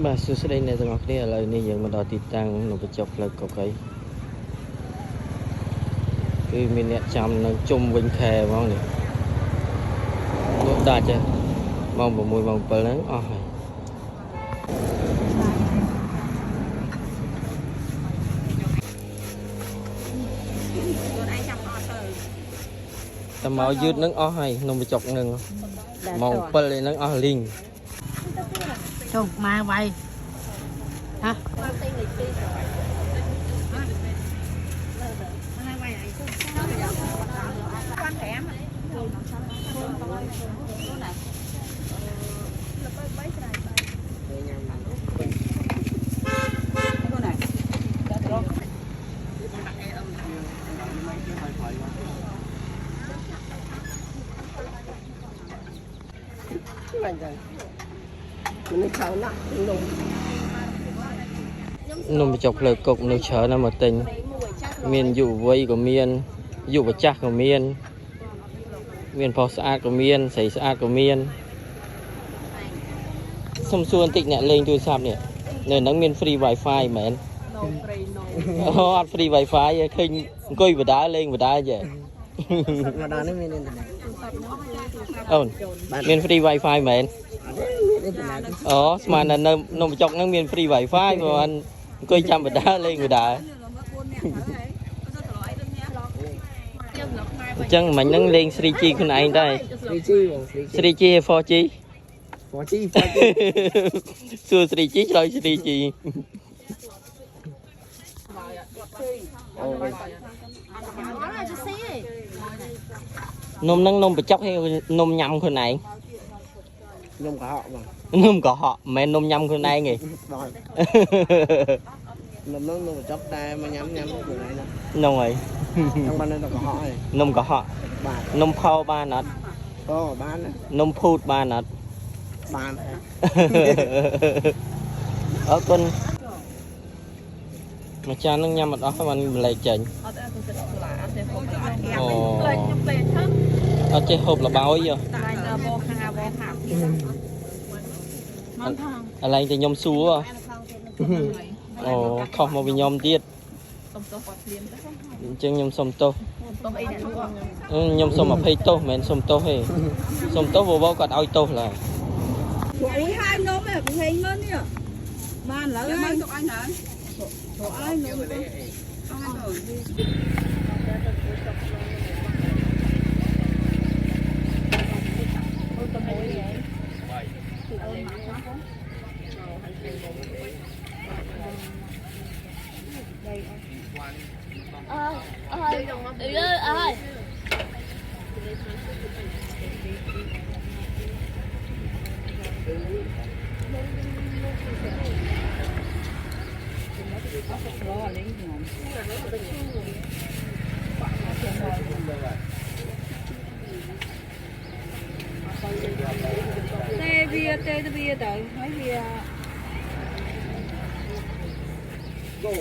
បាទសួស្តីអ្នកទាំងអស់គ្នាឥឡូវនេះយើងមកដល់ទីតាំងនៅបញ្ចុកផ្លូវកុកអីគឺមានអ្នកចាំនៅជុំវិញខែហ្មងនេះលក់ដាច់ម៉ោង6ម៉ោង7ហ្នឹងអស់ហើយតែមកយឺតហ្នឹងអស់ហើយនំបញ្ចុកហ្នឹងម៉ោង7ហ្នឹងអស់លីងចូលមកវាយហ៎នំបញ្ចុកផ្លូវកុកនៅច្រើនណាស់មកទិញមានយុវវ័យក៏មានយុវចាស់ក៏មានប្រុសស្អាតក៏មានស្រីស្អាតក៏មានសុំសួរបន្តិចអ្នកលេងទូរស័ព្ទនេះនៅហ្នឹងមាន free wifi មែនអូអត់ free wifi ទេឃើញអង្គុយបដាលេងបដាចេះបដានេះមានអ៊ីនធឺណិតអូនមាន free wifi មែនអូស្មានតែនៅនំបញ្ចុកហ្នឹងមាន free wifi ព្រោះអង្គុយចាំបដាលេងបដាអញ្ចឹងមិញហ្នឹងលេង 3G ខ្លួនឯងដែរ 3G 4G សួរ 3G ឆ្លើយ 3G នំហ្នឹងនំបញ្ចុកហើយនំញ៉ាំខ្លួនឯងនំកុហកបងនំកុហកមិនមែននំញ៉ាំខ្លួនឯងទេនំហ្នឹងនំបញ្ចុកតែមកញ៉ាំខ្លួនឯងហ្នឹងហើយចង់បាននំកុហកហើយនំកុហកបាទនំផោបានអត់អូបាននំភូតបានអត់បានអរគុណមួយចាននឹងញ៉ាំអត់អស់ទេបានម្លែកចេញអូអត់ចេះហូបលបោយអឡែងតែខ្ញុំសួរអូខុសមកវិញខ្ញុំទៀតអញ្ចឹងខ្ញុំសុំទោសខ្ញុំសុំអភ័យទោសមិនមែនសុំទោសទេសុំទោសវៗគាត់ឲ្យទោសឡើយអូយហើយនំឯងហេងមើលនេះបានឡើយមកទុកអញហើយទុកឲ្យនំtê bia tới mấy bia go